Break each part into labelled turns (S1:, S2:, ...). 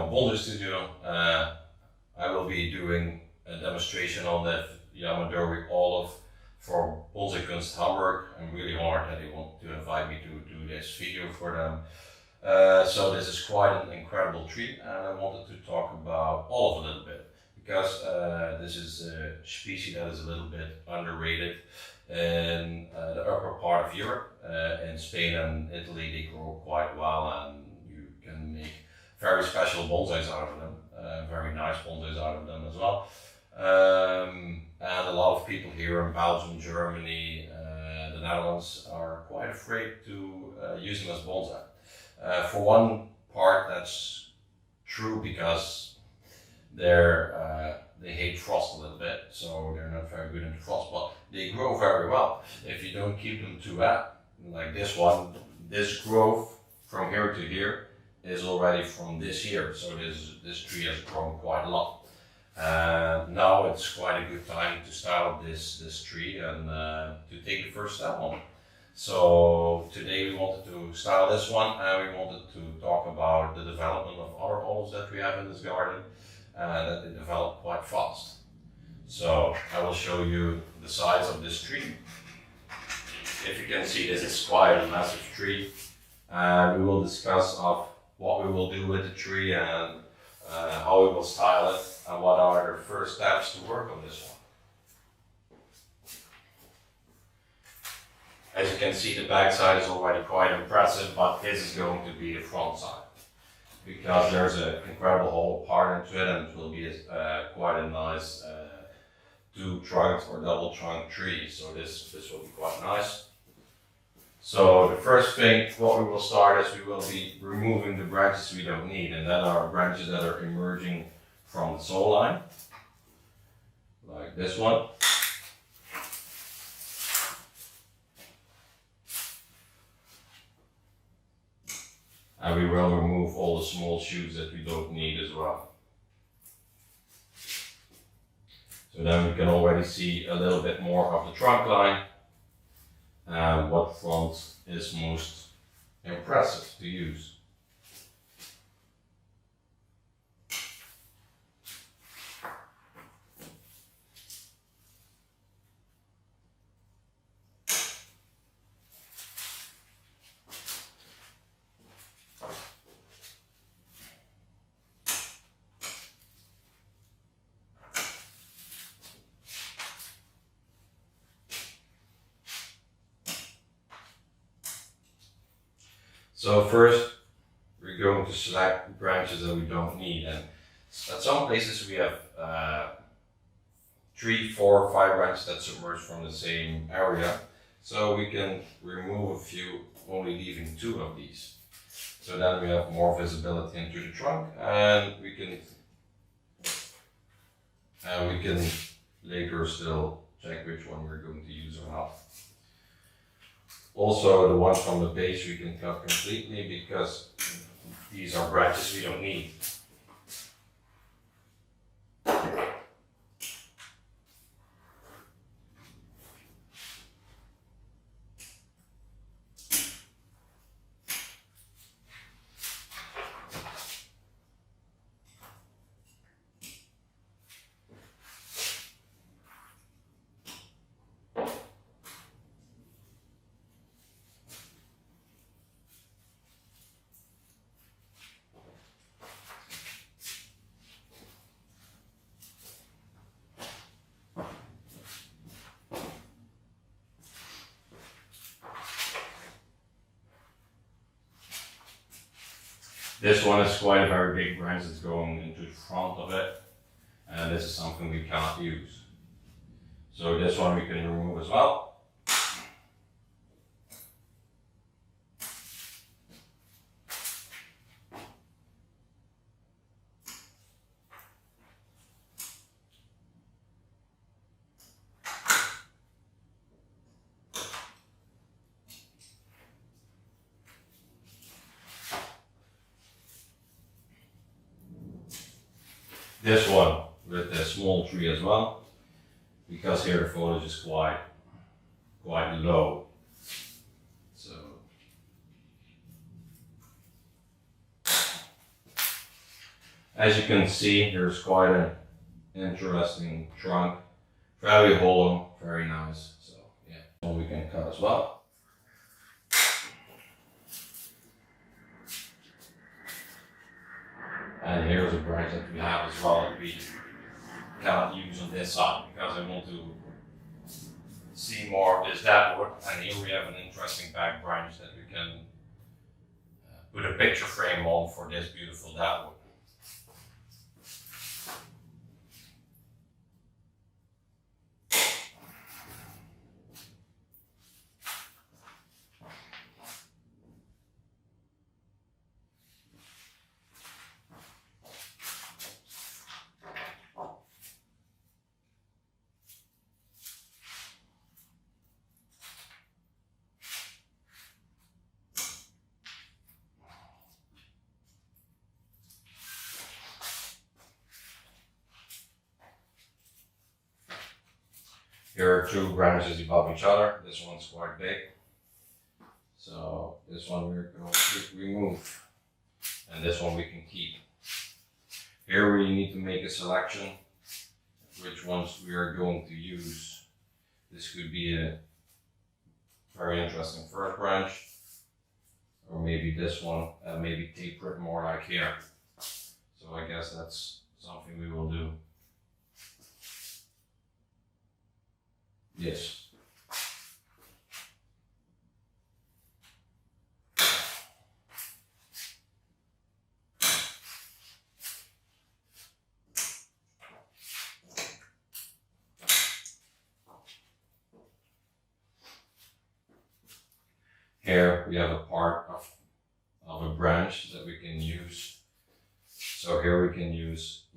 S1: our Bonsai studio. I will be doing a demonstration on the yamadori olive for Bonsai Kunst Hamburg. I'm really honored that they want to invite me to do this video for them. So this is quite an incredible tree, and I wanted to talk about olive a little bit, because this is a species that is a little bit underrated in the upper part of Europe. In Spain and Italy they grow quite well, and you can make very special bonsais out of them, very nice bonsais out of them as well. And a lot of people here in Belgium, Germany, the Netherlands are quite afraid to use them as bonsai. For one part, that's true, because they hate frost a little bit, so they're not very good in frost, but they grow very well if you don't keep them too wet. Like this one, this growth from here to here is already from this year, so this tree has grown quite a lot. Now it's quite a good time to style this tree and to take the first step on it. So today we wanted to style this one, and we wanted to talk about the development of other olives that we have in this garden, that they develop quite fast. So I will show you the size of this tree. If you can see, this is quite a massive tree, and we will discuss of what we will do with the tree and how we will style it, and what are the first steps to work on this one. As you can see, the back side is already quite impressive, but this is going to be the front side, because there's an incredible hollow part into it, and it will be quite a nice two-trunked or double-trunked tree. So this will be quite nice. So the first thing, what we will start is we will be removing the branches we don't need, and that are branches that are emerging from the soil line, like this one. And we will remove all the small shoots that we don't need as well. So then we can already see a little bit more of the trunk line, and what front is most impressive to use. So first, we're going to select branches that we don't need, and at some places we have 3, 4, 5 branches that submerge from the same area. So we can remove a few, only leaving 2 of these. So then we have more visibility into the trunk, and we can later still check which one we're going to use or not. Also, the ones from the base we can cut completely, because these are branches we don't need. This one is quite a very big branch that's going into the front of it, and this is something we cannot use. So this one we can remove as well. This one with the small tree as well, because here the foliage is quite low. As you can see, there's quite an interesting trunk, very hollow, very nice. So yeah, one we can cut as well. And here's a branch that we have as well that we cannot use on this side because I want to see more of this deadwood. And here we have an interesting back branch that we can put a picture frame on for this beautiful deadwood. Here are two branches above each other. This one's quite big. So this one we're going to remove. And this one we can keep. Here we need to make a selection which ones we are going to use. This could be a very interesting first branch. Or maybe this one, maybe taper it more like here. So I guess that's something we will do. Yes. Here we have a part of a branch that we can use. So here we can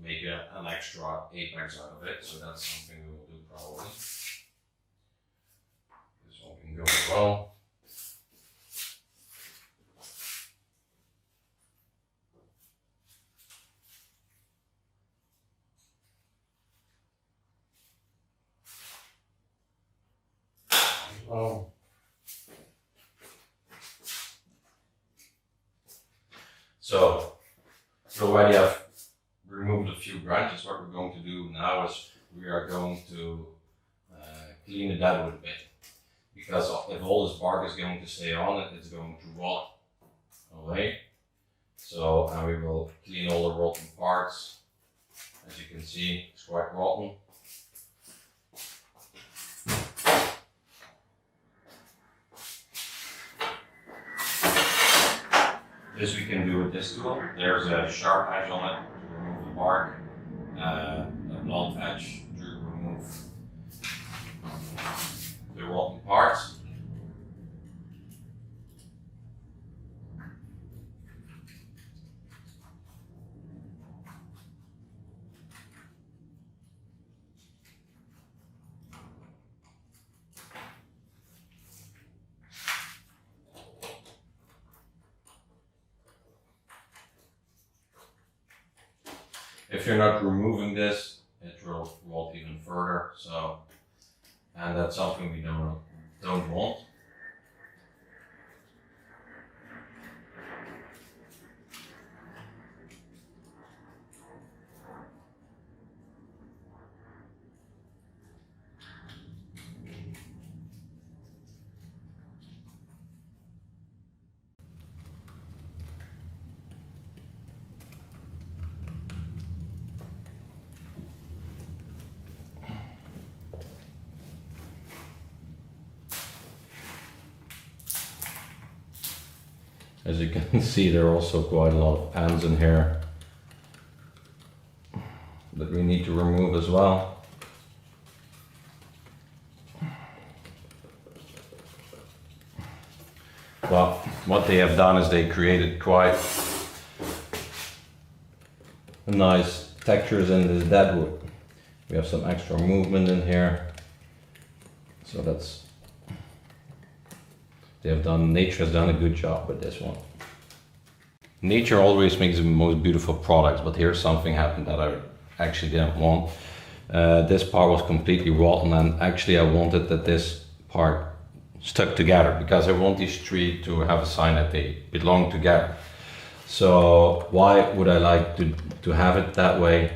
S1: make an extra apex out of it. So that's something we will do probably. Go as well. So we already have removed a few branches. What we're going to do now is we are going to clean the deadwood a bit. Because if all this bark is going to stay on it, it's going to rot away. So, and we will clean all the rotten parts. As you can see, it's quite rotten. This we can do with this tool. There's a sharp edge on it to remove the bark, a blunt edge to remove the rotten parts. If you're not removing this, it will rot even further. So, and that's something we don't want. As you can see, there are also quite a lot of pans in here that we need to remove as well. Well, what they have done is they created quite nice textures in this deadwood. We have some extra movement in here, so that's nature has done a good job with this one. Nature always makes the most beautiful products, but here's something happened that I actually didn't want. This part was completely rotten, and actually I wanted that this part stuck together because I want these three to have a sign that they belong together. So why would I like to have it that way?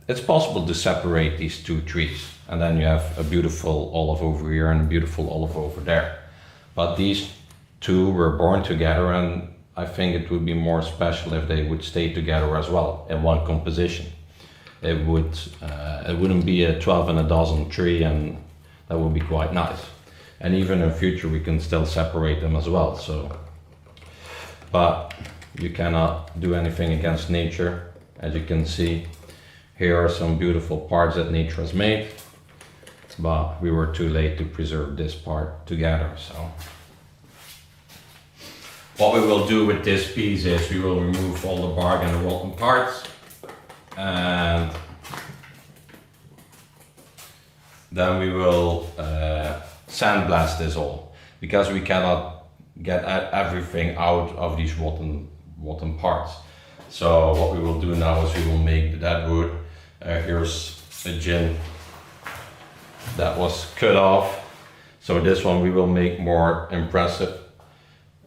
S1: It's possible to separate these two trees, and then you have a beautiful olive over here and a beautiful olive over there. But these two were born together, and I think it would be more special if they would stay together as well in one composition. It wouldn't be a 12 and a dozen tree, and that would be quite nice. And even in future we can still separate them as well. So, but you cannot do anything against nature. As you can see, here are some beautiful parts that nature has made, but we were too late to preserve this part together. So what we will do with this piece is we will remove all the bark and the rotten parts, and then we will sandblast this all, because we cannot get everything out of these rotten parts. So what we will do now is we will make the dead wood. Here's a gin that was cut off, so this one we will make more impressive.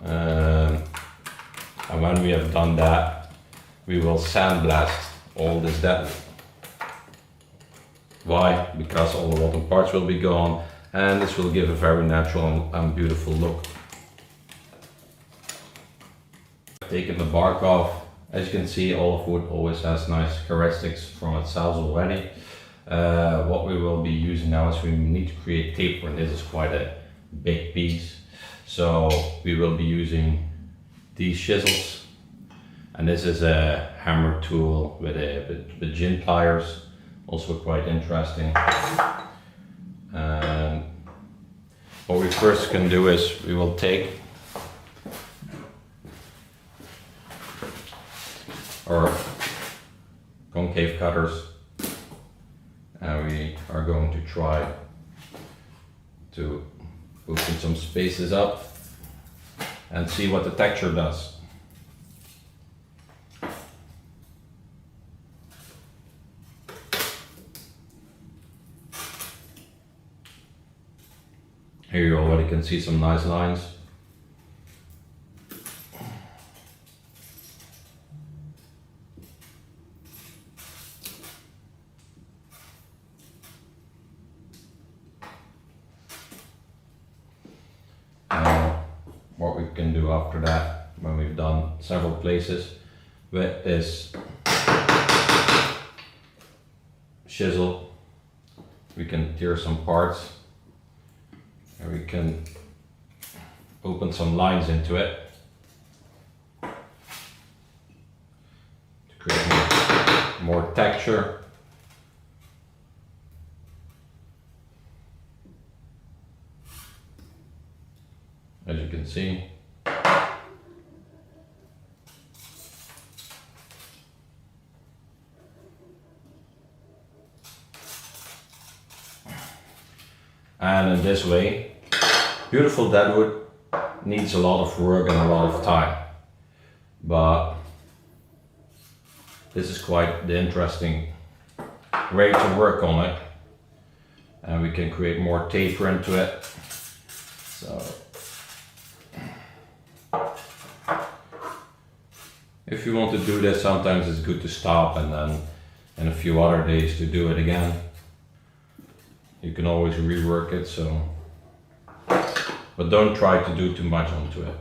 S1: And when we have done that, we will sandblast all this dead wood. Why? Because all the rotten parts will be gone, and this will give a very natural and beautiful look. Taking the bark off. As you can see, olive wood always has nice characteristics from itself already. What we will be using now is we need to create taper, and this is quite a big piece. So we will be using these chisels, and this is a hammer tool with gin pliers, also quite interesting. And what we first can do is we will take our concave cutters, and we are going to try to open some spaces up and see what the texture does. Here you already can see some nice lines. What we can do after that, when we've done several places, with this chisel, we can tear some parts, and we can open some lines into it to create more texture. As you can see, and in this way, beautiful deadwood needs a lot of work and a lot of time, but this is quite the interesting way to work on it, and we can create more taper into it. So if you want to do this, sometimes it's good to stop and then in a few other days to do it again. You can always rework it, so, but don't try to do too much onto it.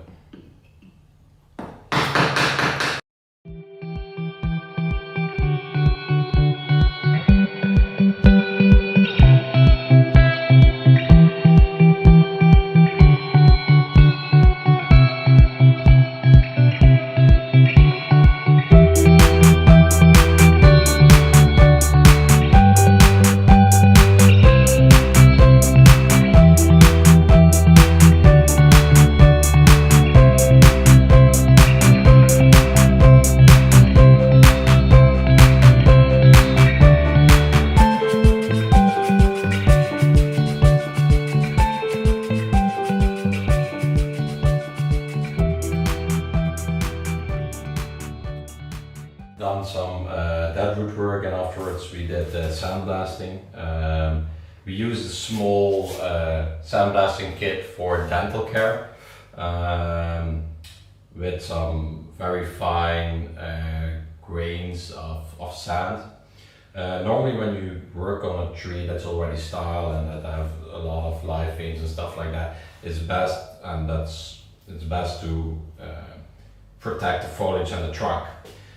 S1: Done some deadwood work, and afterwards we did sandblasting. We used a small sandblasting kit for dental care with some very fine grains of sand. Normally when you work on a tree that's already styled and that have a lot of live veins and stuff like that, it's best to protect the foliage and the trunk.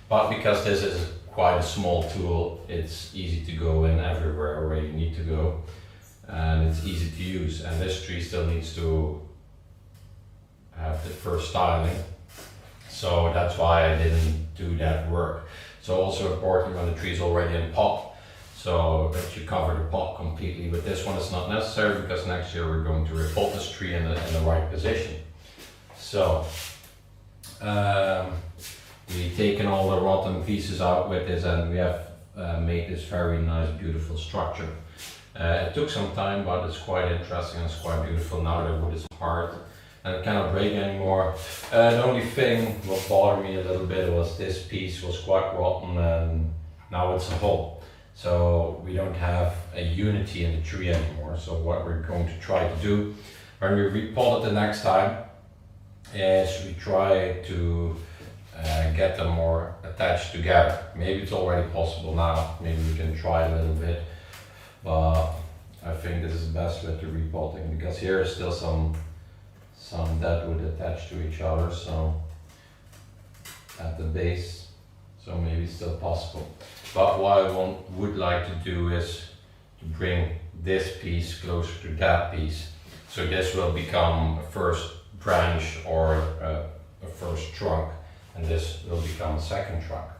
S1: But because this is quite a small tool, it's easy to go in everywhere where you need to go, and it's easy to use. And this tree still needs to have the first styling, so that's why I didn't do that work. So also important when the tree is already in pot, so that you cover the pot completely. With this one it's not necessary because next year we're going to repot this tree in the right position. So we've taken all the rotten pieces out with this, and we have made this very nice beautiful structure. It took some time, but it's quite interesting and it's quite beautiful. Now the wood is hard and it cannot break anymore. The only thing what bothered me a little bit was this piece was quite rotten and now it's a hole. So we don't have a unity in the tree anymore. So what we're going to try to do when we repot it the next time is we try to get them more attached together. Maybe it's already possible now, maybe we can try a little bit, but I think this is best with the repotting because here is still some dead wood attached to each other, so at the base, so maybe it's still possible. But what I would like to do is to bring this piece closer to that piece, so this will become a first branch or a first trunk, and this will become a second trunk.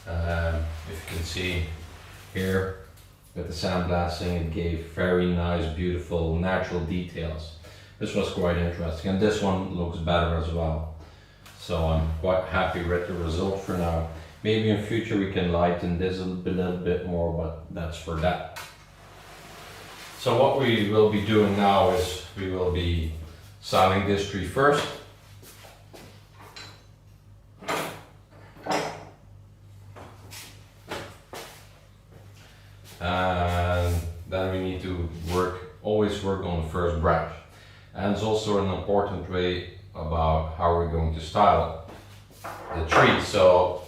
S1: If you can see here with the sandblasting, it gave very nice, beautiful, natural details. This was quite interesting, and this one looks better as well. So I'm quite happy with the result for now. Maybe in future we can lighten this a little bit more, but that's for that. So what we will be doing now is we will be styling this tree first. And then we need to always work on the first branch. And it's also an important way about how we're going to style the tree. So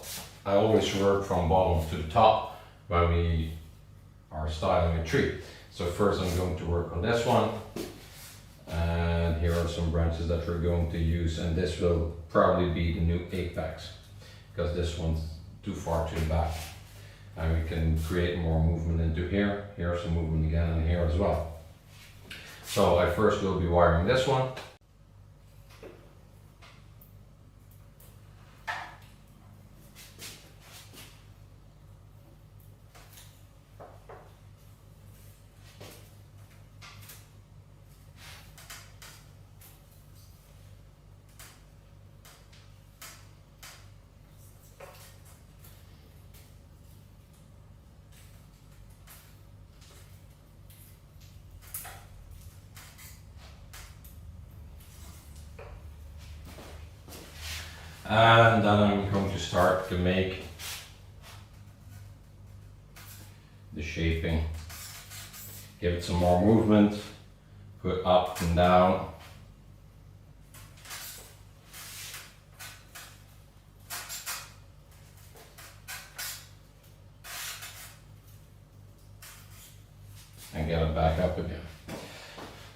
S1: I always work from bottom to the top when we are styling a tree. So first I'm going to work on this one. And here are some branches that we're going to use, and this will probably be the new apex because this one's too far to the back. And we can create more movement into here. Here's some movement again, and here as well. So I first will be wiring this one. And then I'm going to start to make the shaping. Give it some more movement, put up and down. And get it back up again.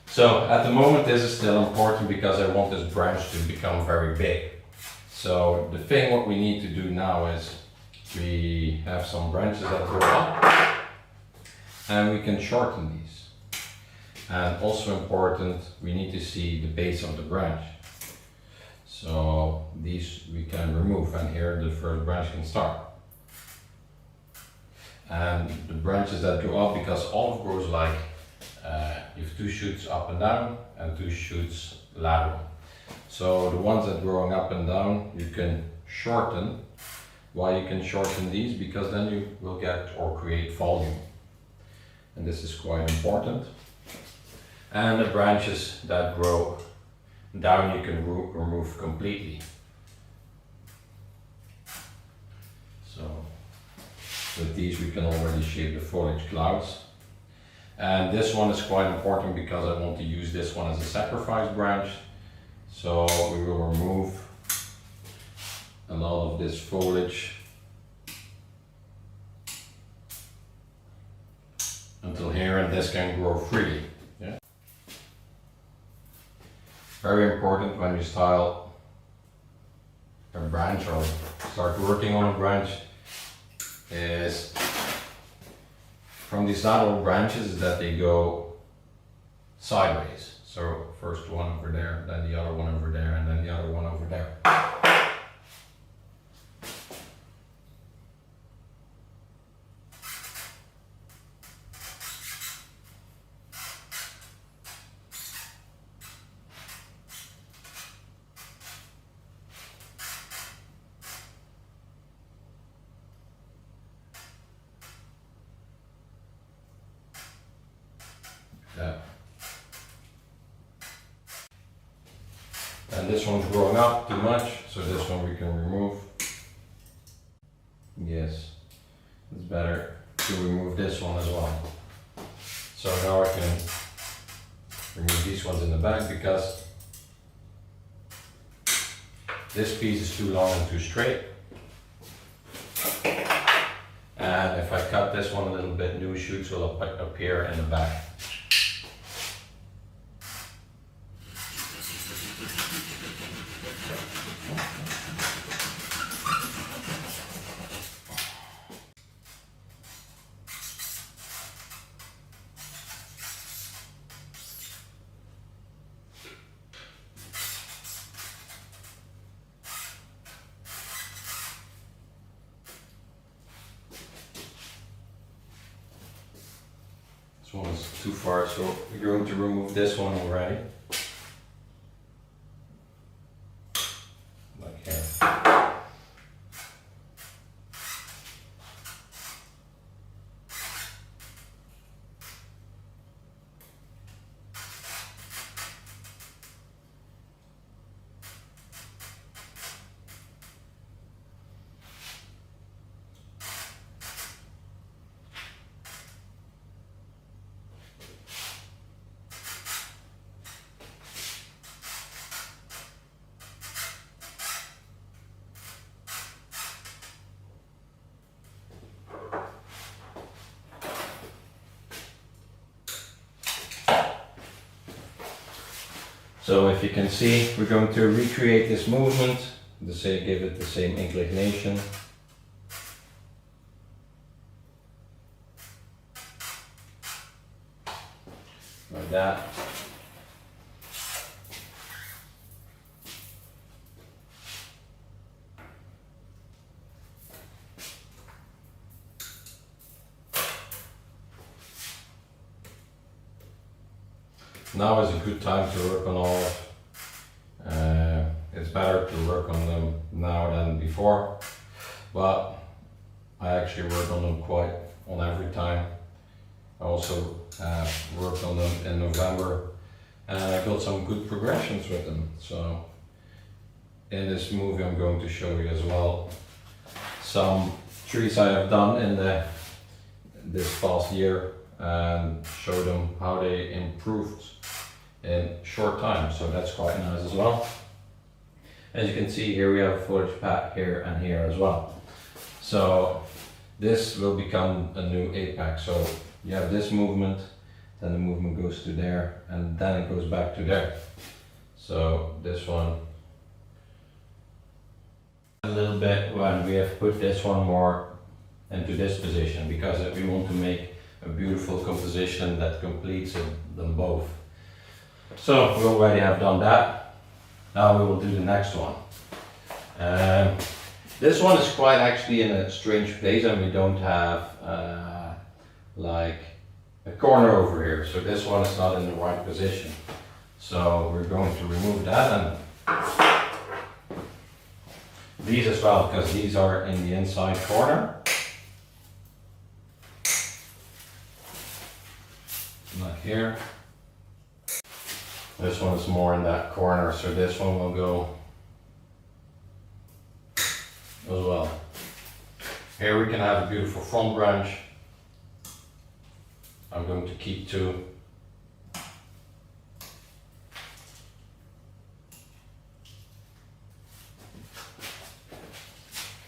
S1: So at the moment this is still important because I want this branch to become very big. So the thing what we need to do now is we have some branches that go up and we can shorten these. And also important, we need to see the base of the branch. So these we can remove, and here the first branch can start. And the branches that go up, because olive grows like you have two shoots up and down and two shoots lateral. So the ones that are growing up and down, you can shorten. Why you can shorten these? Because then you will get or create volume. And this is quite important. And the branches that grow down, you can remove completely. So with these we can already shape the foliage clouds. And this one is quite important because I want to use this one as a sacrifice branch. So we will remove a lot of this foliage until here, and this can grow freely. Yeah. Very important when you style a branch or start working on a branch is from these lateral branches is that they go sideways. So first one over there, then the other one over there, and then the other one over there. Yeah. And this one's growing up too much, so this one we can remove. Yes, it's better to remove this one as well. So now I can remove these ones in the back because this piece is too long and too straight. And if I cut this one a little bit, new shoots will appear in the back. This one is too far, so we're going to remove this one already. Like here. So if you can see, we're going to recreate this movement, give it the same inclination. Like that. Now is a good time to work on all. It's better to work on them now than before, but I actually work on them quite on every time. I also worked on them in November, and I got some good progressions with them. So in this movie I'm going to show you as well some trees I have done in this past year and show them how they improved in short time, so that's quite nice as well. As you can see here, we have a foliage pad here and here as well. So this will become a new apex. So you have this movement, then the movement goes to there, and then it goes back to there. So this one a little bit when we have put this one more into this position, because we want to make a beautiful composition that completes them both. So we already have done that. Now we will do the next one. This one is quite actually in a strange place, and we don't have like a corner over here. So this one is not in the right position. So we're going to remove that and these as well, because these are in the inside corner. Like here. This one is more in that corner, so this one will go as well. Here we can have a beautiful front branch. I'm going to keep two.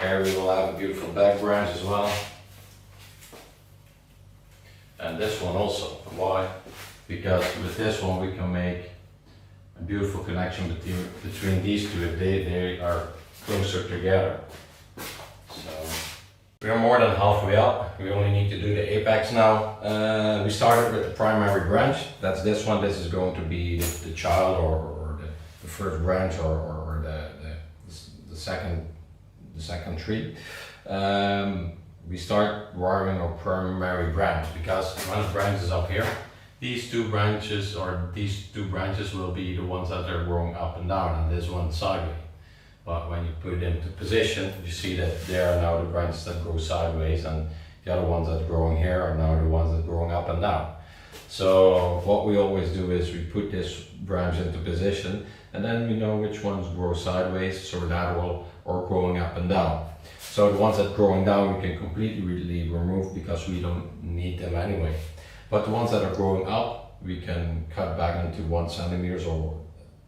S1: Here we will have a beautiful back branch as well. And this one also. Why? Because with this one we can make a beautiful connection between these two if they are closer together. So we are more than halfway up. We only need to do the apex now. We started with the primary branch. That's this one. This is going to be the child or the first branch or the second tree. We start wiring our primary branch because one branch is up here. These two branches will be the ones that are growing up and down, and this one sideways. But when you put it into position, you see that there are now the branches that grow sideways, and the other ones that are growing here are now the ones that are growing up and down. So what we always do is we put this branch into position, and then we know which ones grow sideways, so lateral, or growing up and down. So the ones that are growing down we can completely remove because we don't need them anyway. But the ones that are growing up, we can cut back into 1 centimeter or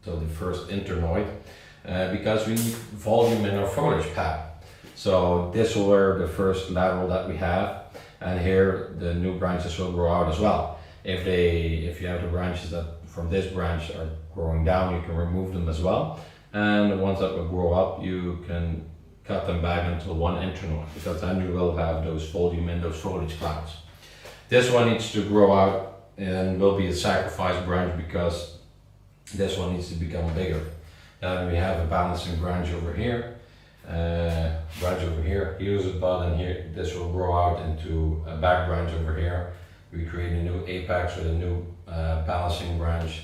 S1: to the first internoid, because we need volume in our foliage pad. So this will be the first lateral that we have, and here the new branches will grow out as well. If you have the branches that from this branch are growing down, you can remove them as well. And the ones that will grow up, you can cut them back until 1 internoid, because then you will have those volume in those foliage clouds. This one needs to grow out and will be a sacrifice branch because this one needs to become bigger. Then we have a balancing branch over here, here's a bud, and here this will grow out into a back branch over here. We create a new apex with a new balancing branch.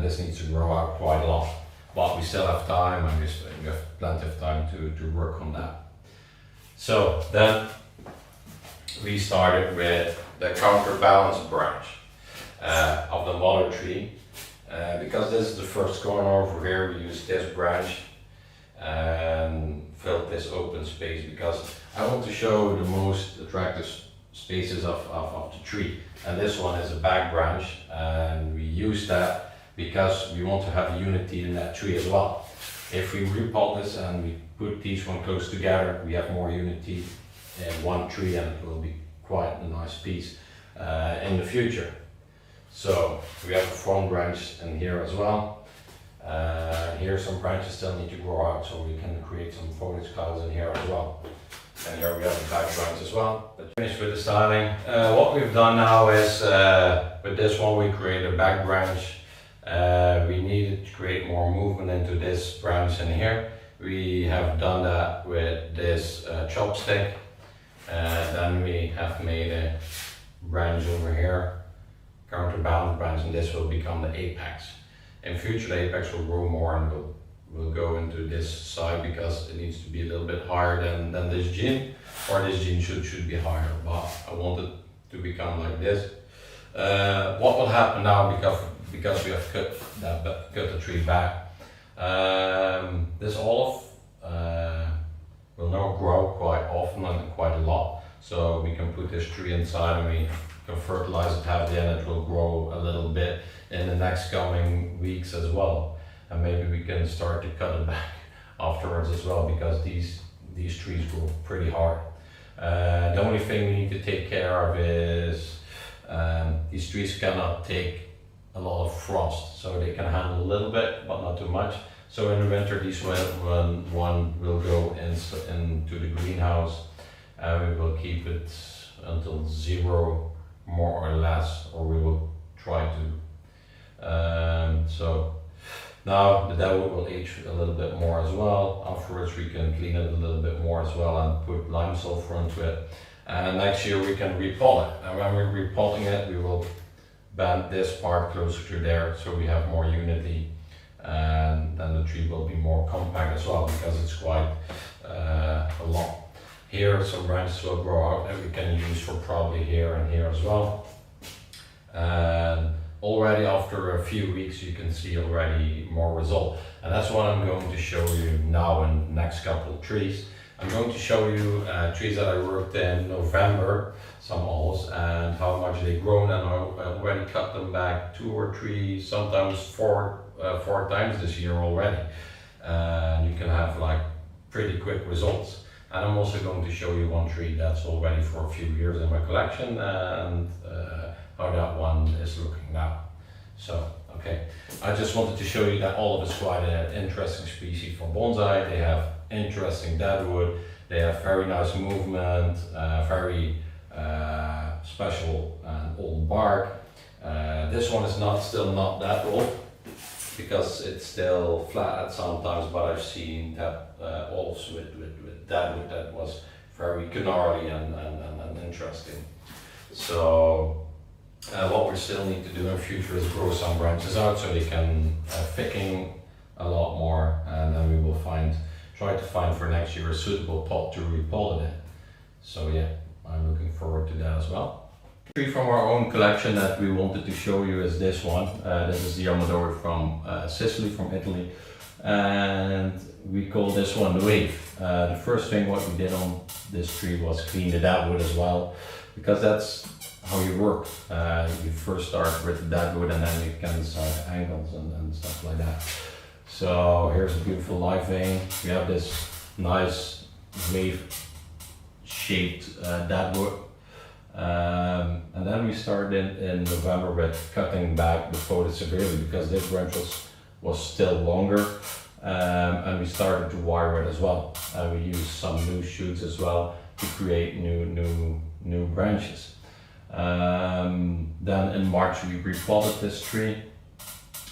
S1: This needs to grow out quite a lot, but we still have time, and we have plenty of time to work on that. So then we started with the counterbalance branch of the mother tree. Because this is the first corner over here, we use this branch and fill this open space because I want to show the most attractive spaces of the tree. And this one is a back branch, and we use that because we want to have unity in that tree as well. If we repot this and we put these one close together, we have more unity in one tree, and it will be quite a nice piece in the future. So we have a front branch in here as well. Here some branches still need to grow out, so we can create some foliage clouds in here as well. And here we have the back branch as well. But finished with the styling. What we've done now is with this one we create a back branch. We needed to create more movement into this branch in here. We have done that with this chopstick. Then we have made a branch over here, counterbalance branch, and this will become the apex. In future the apex will grow more and will go into this side because it needs to be a little bit higher than this gene, or this gene should be higher, but I want it to become like this. What will happen now because we have cut the tree back, this olive will now grow quite often and quite a lot, so we can put this tree inside and we can fertilize it heavily, and it will grow a little bit in the next coming weeks as well. And maybe we can start to cut it back afterwards as well, because these trees grow pretty hard. The only thing we need to take care of is these trees cannot take a lot of frost, so they can handle a little bit but not too much. So in the winter these one will go into the greenhouse, and we will keep it until 0 more or less, or we will try to. So now the dough will age a little bit more as well. Afterwards we can clean it a little bit more as well and put lime sulfur into it. And next year we can repot it. And when we're repotting it, we will bend this part closer to there, so we have more unity. And then the tree will be more compact as well, because it's quite long. Here some branches will grow out that we can use for probably here and here as well. And already after a few weeks you can see already more result. And that's what I'm going to show you now in the next couple of trees. I'm going to show you trees that I worked in November, some olives, and how much they've grown, and I already cut them back 2 or 3, sometimes 4 times this year already. And you can have like pretty quick results. And I'm also going to show you one tree that's already for a few years in my collection and how that one is looking now. So, okay, I just wanted to show you that olive is quite an interesting species for bonsai. They have interesting deadwood, they have very nice movement, very special and old bark. This one is still not that old because it's still flat at sometimes, but I've seen that olives with deadwood that was very gnarly and interesting. So what we still need to do in the future is grow some branches out so they can thicken a lot more, and then we will try to find for next year a suitable pot to repot it in. So yeah, I'm looking forward to that as well. Tree from our own collection that we wanted to show you is this one. This is the yamadori from Sicily, from Italy, and we call this one the wave. The first thing what we did on this tree was clean the deadwood as well, because that's how you work. You first start with the deadwood and then you can decide angles and stuff like that. So here's a beautiful live vein. We have this nice wave shaped deadwood. And then we started in November with cutting back the foliage severely because this branch was still longer, and we started to wire it as well. We used some loose shoots as well to create new branches. Then in March we repotted this tree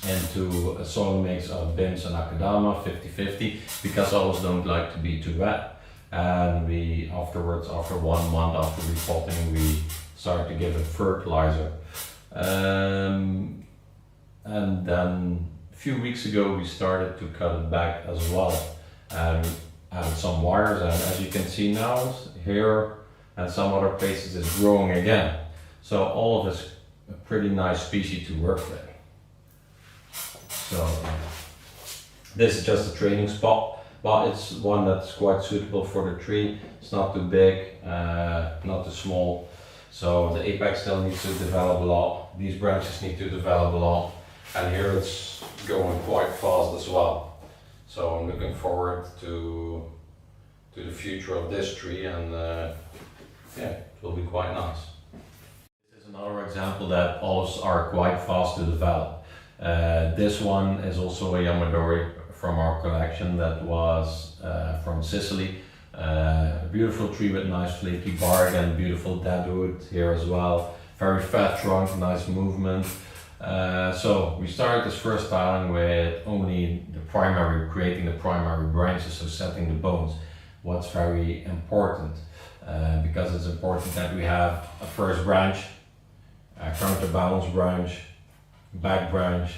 S1: into a soil mix of BIMS and Akadama 50-50 because olives don't like to be too wet. And we afterwards, after 1 month after repotting, we started to give it fertilizer. And then a few weeks ago we started to cut it back as well and added some wires, and as you can see now, here and some other places it's growing again. So all of it's a pretty nice species to work with. So this is just a training spot, but it's one that's quite suitable for the tree. It's not too big, not too small. So the apex still needs to develop a lot. These branches need to develop a lot. And here it's going quite fast as well. So I'm looking forward to the future of this tree, and yeah, it will be quite nice. This is another example that olives are quite fast to develop. This one is also a yamadori from our collection that was from Sicily. Beautiful tree with nice flaky bark and beautiful deadwood here as well. Very fat trunk, nice movement. So we started this first styling with only creating the primary branches, so setting the bones. What's very important, because it's important that we have a first branch, a counterbalance branch, back branch,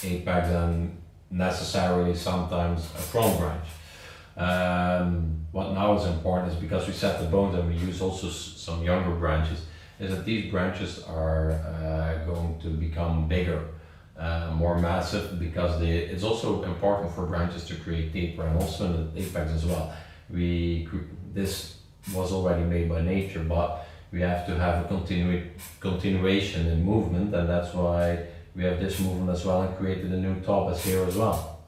S1: apex, and necessarily sometimes a front branch. What now is important is because we set the bones and we use also some younger branches, is that these branches are going to become bigger, more massive, because it's also important for branches to create taper and also in the apex as well. This was already made by nature, but we have to have a continuation in movement, and that's why we have this movement as well and created a new top as here as well.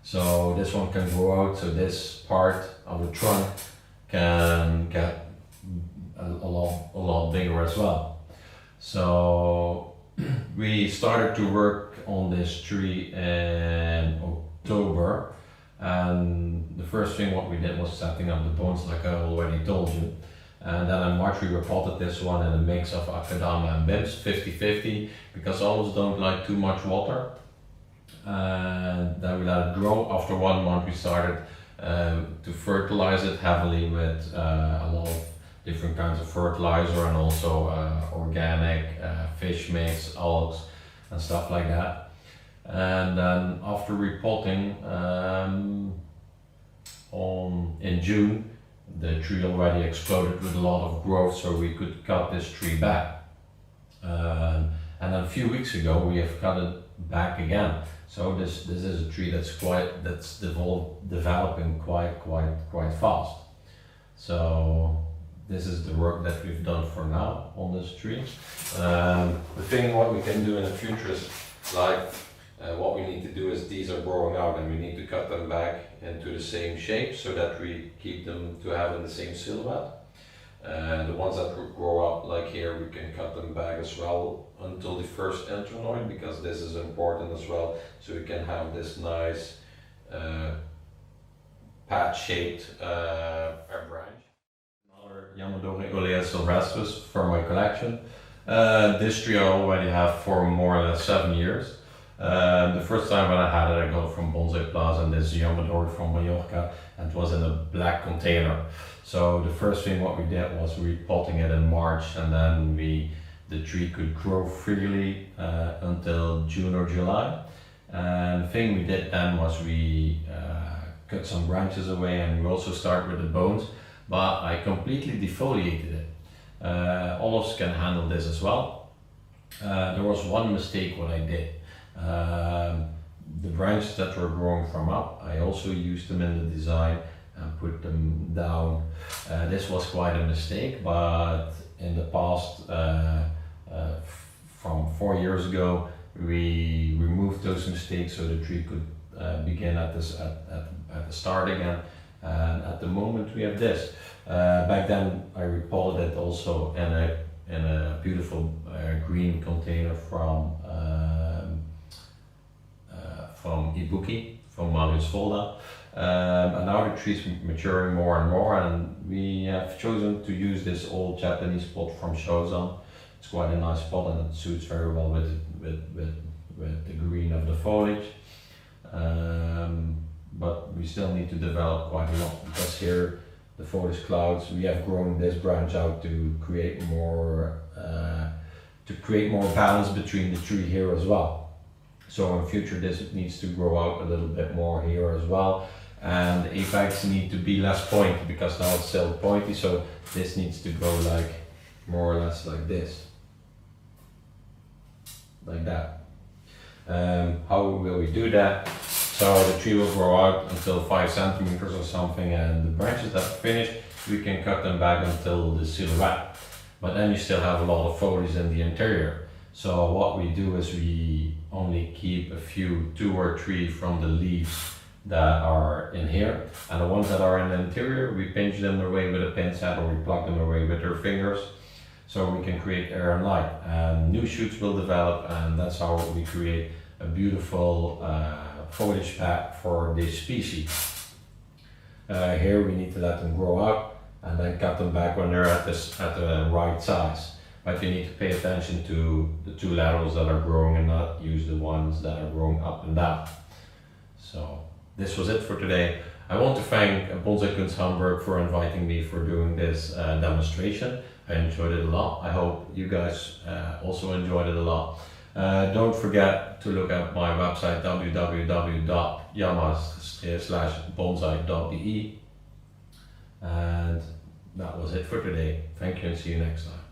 S1: So this one can grow out, so this part of the trunk can get a lot bigger as well. So we started to work on this tree in October, and the first thing what we did was setting up the bones like I already told you. And then in March we repotted this one in a mix of Akadama and BIMS 50-50 because olives don't like too much water. And then we let it grow. After 1 month we started to fertilize it heavily with a lot of different kinds of fertilizer and also organic fish mix, algae and stuff like that. And then after repotting in June, the tree already exploded with a lot of growth, so we could cut this tree back. And then a few weeks ago we have cut it back again. So this is a tree that's developing quite fast. So this is the work that we've done for now on this tree. The thing what we can do in the future is, like, What we need to do is these are growing out and we need to cut them back into the same shape so that we keep them to have in the same silhouette. And the ones that grow up like here, we can cut them back as well until the first internoid, because this is important as well, so we can have this nice pad-shaped branch. Another yamadori Olea silvestris for my collection. This tree I already have for more or less 7 years. The first time when I had it, I got it from Bonsai Plaza, and this yamadori from Mallorca, and it was in a black container. So the first thing what we did was repotting it in March, and then the tree could grow freely until June or July. And the thing we did then was we cut some branches away, and we also start with the bones, but I completely defoliated it. Olives can handle this as well. There was one mistake what I did. The branches that were growing from up, I also used them in the design and put them down. This was quite a mistake, but in the past, from 4 years ago, we removed those mistakes so the tree could begin at the start again. And at the moment we have this. Back then I repotted it also in a beautiful green container from Ibuki, from Marius Volda. And now the tree's maturing more and more, and we have chosen to use this old Japanese pot from Shozan. It's quite a nice pot and it suits very well with the green of the foliage. But we still need to develop quite a lot, because here the foliage clouds, we have grown this branch out to create more balance between the tree here as well. So in future this needs to grow out a little bit more here as well, and the apex need to be less pointy, because now it's still pointy, so this needs to go like more or less like this, like that. How will we do that? So the tree will grow out until 5 centimeters or something, and the branches that are finished, we can cut them back until the silhouette. But then you still have a lot of foliage in the interior. So what we do is we only keep a few, 2 or 3 from the leaves that are in here, and the ones that are in the interior, we pinch them away with a pincet, or we pluck them away with our fingers, so we can create air and light. And new shoots will develop, and that's how we create a beautiful foliage pad for this species. Here we need to let them grow out and then cut them back when they're at the right size. But you need to pay attention to the 2 laterals that are growing and not use the ones that are growing up and down. So this was it for today. I want to thank Bonsai Kunst Hamburg for inviting me for doing this demonstration. I enjoyed it a lot. I hope you guys also enjoyed it a lot. Don't forget to look at my website www.yamas/bonsai.de, and that was it for today. Thank you and see you next time.